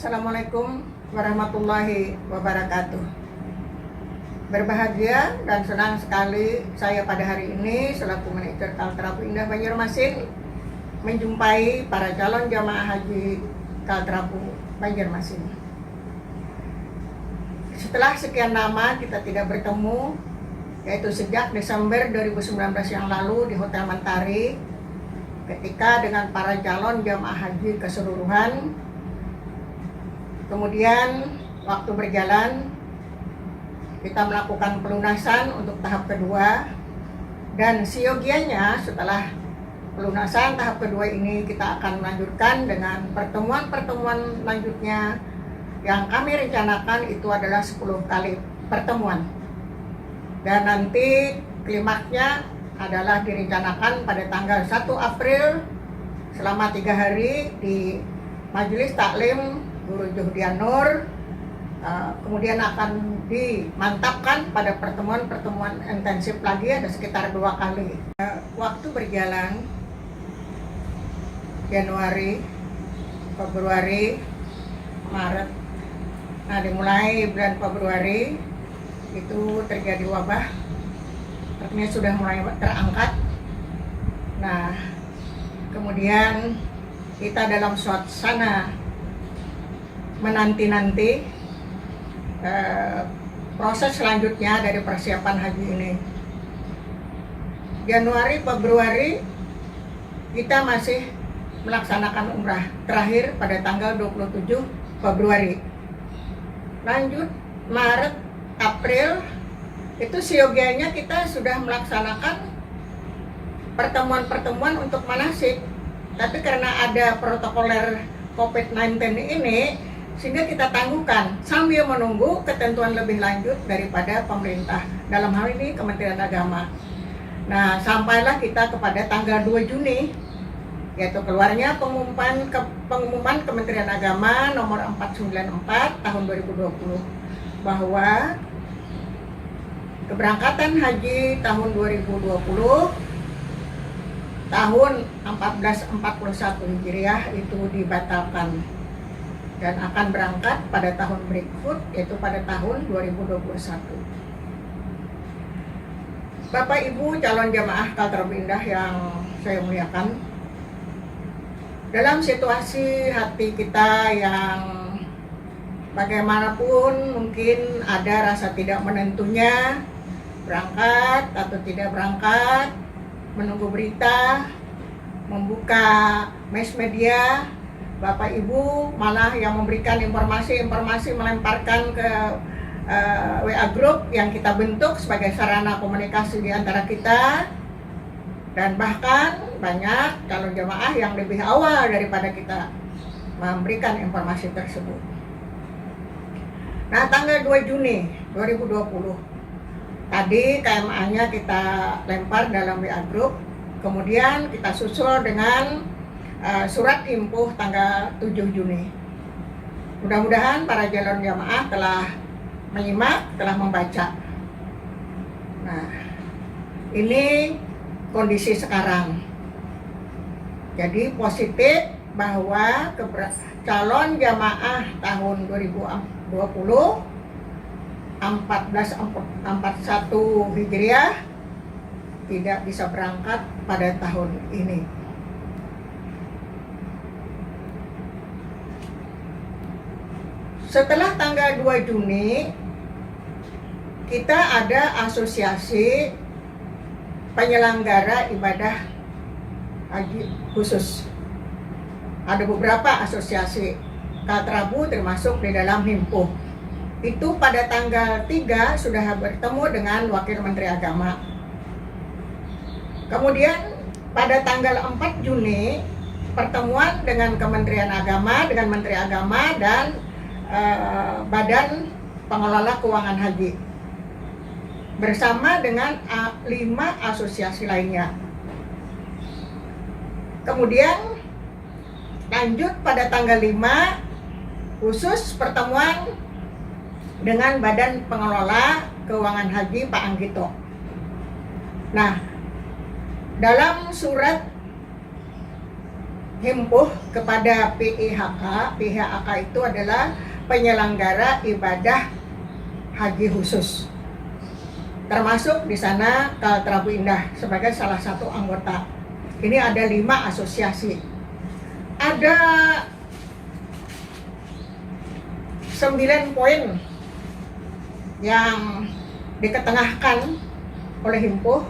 Assalamualaikum warahmatullahi wabarakatuh. Berbahagia dan senang sekali saya pada hari ini selaku manajer Kalterapu Indah Banjarmasin menjumpai para calon jamaah haji Kalterapu Banjarmasin. Setelah sekian lama kita tidak bertemu, yaitu sejak Desember 2019 yang lalu di Hotel Mentari, ketika dengan para calon jamaah haji keseluruhan. Kemudian waktu berjalan, kita melakukan pelunasan untuk tahap kedua, dan siogianya setelah pelunasan tahap kedua ini kita akan melanjutkan dengan pertemuan-pertemuan lanjutnya yang kami rencanakan itu adalah 10 kali pertemuan. Dan nanti klimaksnya adalah direncanakan pada tanggal 1 April selama 3 hari di Majelis Taklim Guru Juhdian Nur, kemudian akan dimantapkan pada pertemuan-pertemuan intensif lagi, ada sekitar 2 kali. Waktu berjalan, Januari, Februari, Maret. Nah, dimulai bulan Februari itu terjadi wabah, artinya sudah mulai terangkat. Nah, kemudian kita dalam suasana menanti-nanti proses selanjutnya dari persiapan haji ini. Januari, Februari kita masih melaksanakan umrah terakhir pada tanggal 27 Februari. Lanjut Maret, April itu siogianya kita sudah melaksanakan pertemuan-pertemuan untuk manasik. Tapi karena ada protokoler COVID-19 ini, sehingga kita tangguhkan sambil menunggu ketentuan lebih lanjut daripada pemerintah, dalam hal ini Kementerian Agama. Nah, sampailah kita kepada tanggal 2 Juni, yaitu keluarnya pengumuman Kementerian Agama nomor 494 tahun 2020 bahwa keberangkatan haji tahun 2020 tahun 1441 Hijriah itu dibatalkan dan akan berangkat pada tahun berikut, yaitu pada tahun 2021. Bapak Ibu calon jamaah Kalterapu Indah yang saya muliakan, dalam situasi hati kita yang bagaimanapun mungkin ada rasa tidak menentunya, berangkat atau tidak berangkat, menunggu berita, membuka mass media, Bapak Ibu malah yang memberikan informasi melemparkan ke WA Group yang kita bentuk sebagai sarana komunikasi di antara kita, dan bahkan banyak calon jamaah yang lebih awal daripada kita memberikan informasi tersebut. Nah, tanggal 2 Juni 2020 tadi KMA-nya kita lempar dalam WA Group, kemudian kita susul dengan surat impuh tanggal 7 Juni. Mudah-mudahan para calon jamaah telah menyimak, telah membaca. Nah, ini kondisi sekarang. Jadi positif bahwa calon jamaah tahun 2020 1441 Hijriah tidak bisa berangkat pada tahun ini. Setelah tanggal 2 Juni, kita ada asosiasi penyelenggara ibadah haji khusus. Ada beberapa asosiasi Kalterapu termasuk di dalam himpuh. Itu pada tanggal 3 sudah bertemu dengan Wakil Menteri Agama. Kemudian pada tanggal 4 Juni pertemuan dengan Kementerian Agama, dengan Menteri Agama dan Badan Pengelola Keuangan Haji bersama dengan 5 asosiasi lainnya. Kemudian lanjut pada tanggal 5 khusus pertemuan dengan Badan Pengelola Keuangan Haji Pak Anggito. Nah, dalam surat himpun kepada PIHK. PIHK itu adalah penyelenggara ibadah haji khusus. Termasuk di sana Kaltara Bu Indah sebagai salah satu anggota. Ini ada 5 asosiasi. Ada 9 poin yang diketengahkan oleh himpun,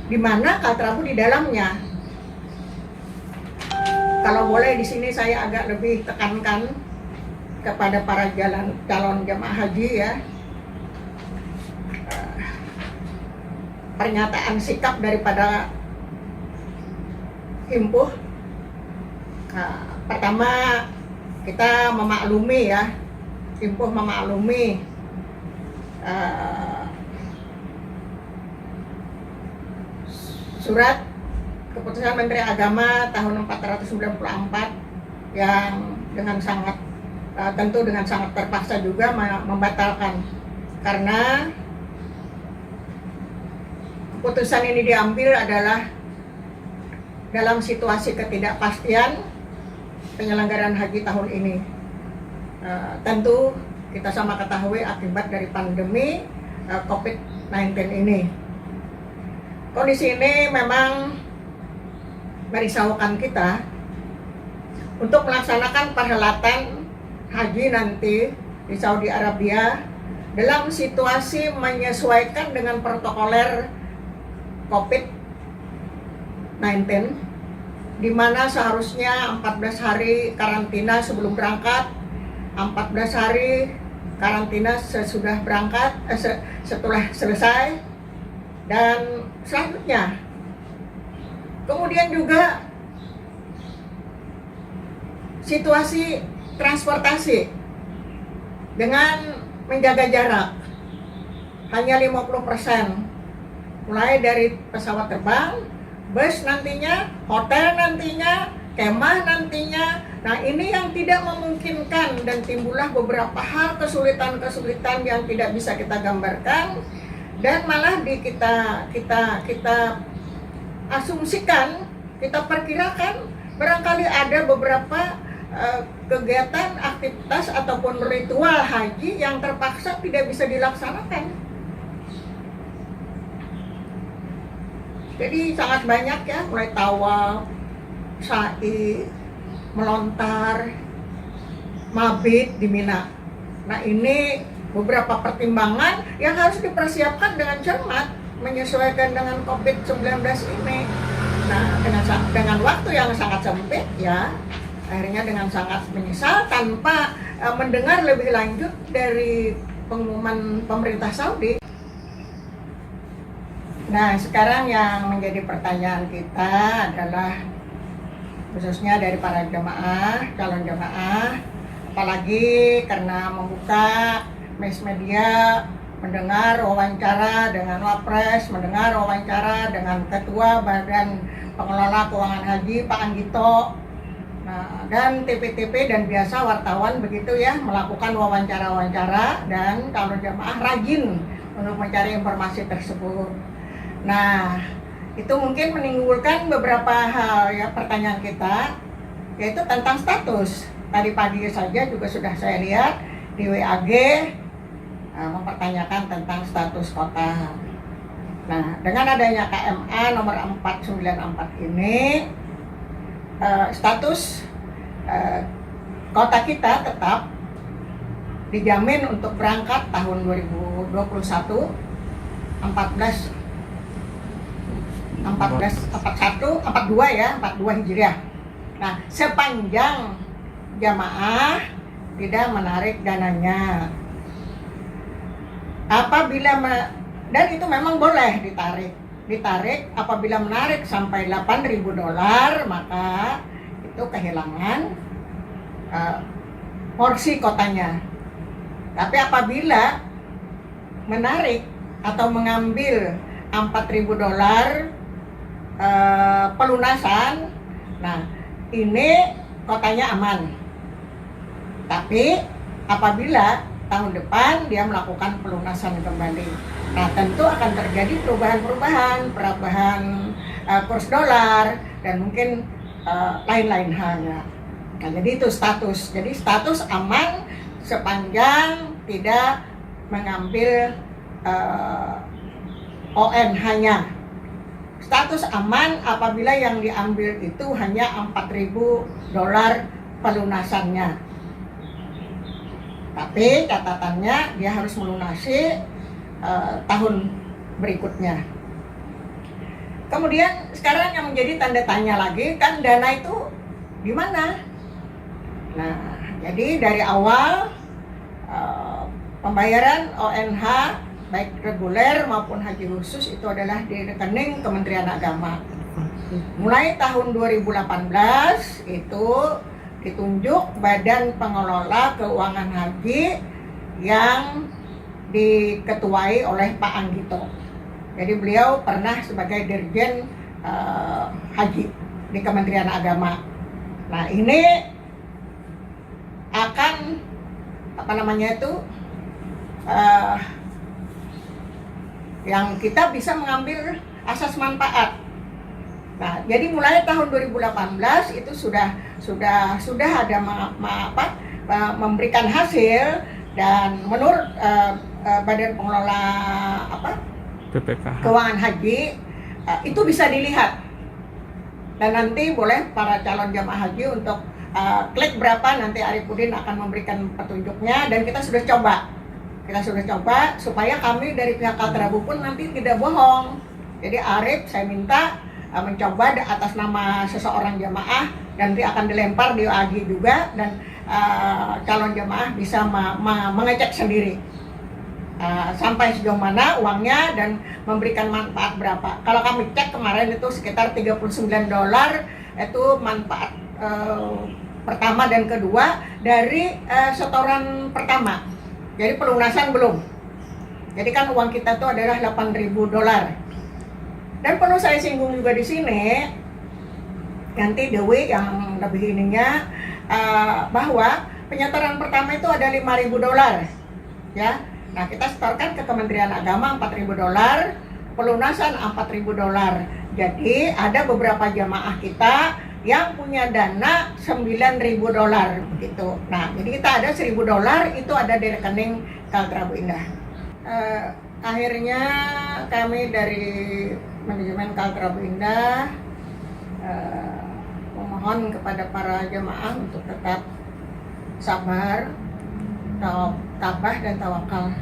di mana Kaltara Bu di dalamnya. Kalau boleh di sini saya agak lebih tekankan kepada para calon jamaah haji ya. Pernyataan sikap daripada himpun. Pertama, kita memaklumi ya, himpun memaklumi surat keputusan Menteri Agama tahun 494 yang dengan sangat tentu dengan sangat terpaksa juga membatalkan, karena keputusan ini diambil adalah dalam situasi ketidakpastian penyelenggaraan haji tahun ini. Tentu kita sama ketahui akibat dari pandemi COVID-19 ini. Kondisi ini memang merisaukan kita untuk melaksanakan perhelatan haji nanti di Saudi Arabia dalam situasi menyesuaikan dengan protokoler COVID-19, di mana seharusnya 14 hari karantina sebelum berangkat, 14 hari karantina sesudah berangkat, setelah selesai, dan selanjutnya. Kemudian juga situasi transportasi dengan menjaga jarak hanya 50%. Mulai dari pesawat terbang, bus nantinya, hotel nantinya, kemah nantinya. Nah, ini yang tidak memungkinkan dan timbullah beberapa hal kesulitan-kesulitan yang tidak bisa kita gambarkan, dan malah kita asumsikan, kita perkirakan barangkali ada beberapa kegiatan, aktivitas ataupun ritual haji yang terpaksa tidak bisa dilaksanakan. Jadi sangat banyak ya, mulai tawaf, sa'i, melontar, mabit di Mina. Nah, ini beberapa pertimbangan yang harus dipersiapkan dengan cermat menyesuaikan dengan COVID-19 ini. Nah, dengan waktu yang sangat sempit ya, akhirnya dengan sangat menyesal tanpa mendengar lebih lanjut dari pengumuman pemerintah Saudi. Nah, sekarang yang menjadi pertanyaan kita adalah khususnya dari para jamaah, calon jamaah, apalagi karena membuka mass media, mendengar wawancara dengan Wapres, mendengar wawancara dengan Ketua Badan Pengelola Keuangan Haji Pak Anggito, nah, dan TP-TP dan biasa wartawan begitu ya, melakukan wawancara-wawancara, dan calon jamaah rajin untuk mencari informasi tersebut. Nah, itu mungkin menimbulkan beberapa hal ya, pertanyaan kita, yaitu tentang status. Tadi pagi saja juga sudah saya lihat di WAG mempertanyakan tentang status kota. Nah, dengan adanya KMA nomor 494 ini, status kota kita tetap dijamin untuk berangkat tahun 2021 42 ya, 42 Hijriah. Nah, sepanjang jamaah tidak menarik dananya. Dan itu memang boleh ditarik apabila menarik sampai $8.000, maka itu kehilangan porsi kotanya. Tapi apabila menarik atau mengambil $4.000 pelunasan, nah ini kotanya aman. Tapi apabila tahun depan dia melakukan pelunasan kembali, nah tentu akan terjadi perubahan kurs dolar, dan mungkin lain-lain halnya. Nah, jadi itu status. Jadi status aman sepanjang tidak mengambil ONH-nya. Status aman apabila yang diambil itu hanya $4.000 pelunasannya. Tapi catatannya dia harus melunasi tahun berikutnya. Kemudian sekarang yang menjadi tanda tanya lagi, kan dana itu di mana? Nah, jadi dari awal pembayaran ONH baik reguler maupun haji khusus itu adalah di rekening Kementerian Agama. Mulai tahun 2018 itu ditunjuk Badan Pengelola Keuangan Haji yang diketuai oleh Pak Anggito. Jadi beliau pernah sebagai Dirjen Haji di Kementerian Agama. Nah, ini akan yang kita bisa mengambil asas manfaat. Nah, jadi mulai tahun 2018 itu sudah ada memberikan hasil, dan menurut Badan Pengelola BPKH Keuangan Haji itu bisa dilihat, dan nanti boleh para calon jamaah haji untuk klik berapa, nanti Arifudin akan memberikan petunjuknya, dan kita sudah coba supaya kami dari pihak Kalterabu pun nanti tidak bohong. Jadi Arif saya minta mencoba atas nama seseorang jamaah, dan nanti akan dilempar di AGI juga, dan calon jamaah bisa mengecek sendiri sampai sejauh mana uangnya dan memberikan manfaat berapa. Kalau kami cek kemarin itu sekitar $39 itu manfaat pertama dan kedua dari setoran pertama. Jadi pelunasan belum. Jadi kan uang kita itu adalah $8.000. Dan perlu saya singgung juga di sini, nanti Dewi yang lebih ininya, bahwa penyetoran pertama itu ada $5.000, ya. Nah, kita setorkan ke Kementerian Agama $4.000, pelunasan $4.000. Jadi ada beberapa jamaah kita yang punya dana $9.000 begitu. Nah, jadi kita ada $1.000 itu ada di rekening Kalterabu Indah. Akhirnya kami dari manajemen Kalterabu Indah memohon kepada para jemaah untuk tetap sabar, tabah dan tawakal.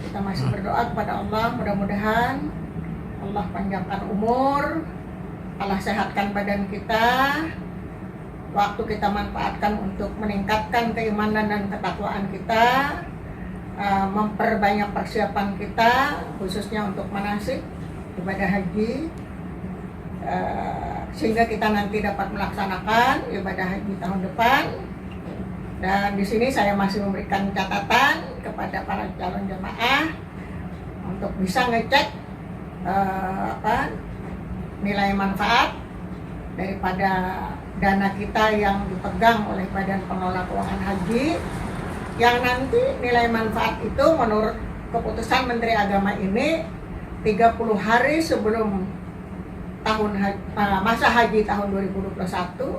Kita masih berdoa kepada Allah, mudah-mudahan Allah panjangkan umur, Allah sehatkan badan kita, waktu kita manfaatkan untuk meningkatkan keimanan dan ketakwaan kita, memperbanyak persiapan kita, khususnya untuk manasik ibadah haji, sehingga kita nanti dapat melaksanakan ibadah haji tahun depan. Dan di sini saya masih memberikan catatan kepada para calon jamaah untuk bisa ngecek nilai manfaat daripada dana kita yang dipegang oleh Badan Pengelola Keuangan Haji, yang nanti nilai manfaat itu menurut keputusan Menteri Agama ini 30 hari sebelum masa haji tahun 2021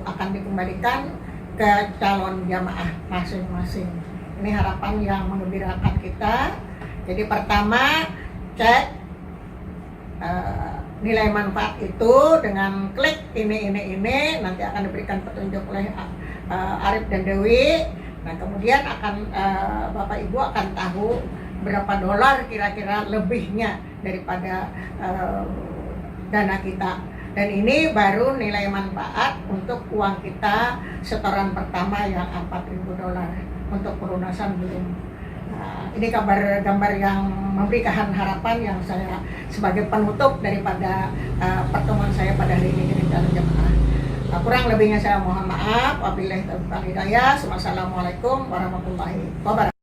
akan dikembalikan ke calon jamaah masing-masing. Ini harapan yang menggembirakan kita. Jadi pertama, cek nilai manfaat itu dengan klik ini, nanti akan diberikan petunjuk oleh Arif dan Dewi. Nah, kemudian akan Bapak Ibu akan tahu berapa dolar kira-kira lebihnya daripada dana kita. Dan ini baru nilai manfaat untuk uang kita setoran pertama yang $4.000, untuk pelunasan belum. Nah, ini gambar yang memberikan harapan yang saya sebagai penutup daripada pertemuan saya pada hari ini dengan calon jemaah. Kurang lebihnya saya mohon maaf. Wabillahi taufiq wal hidayah. Wassalamualaikum warahmatullahi wabarakatuh.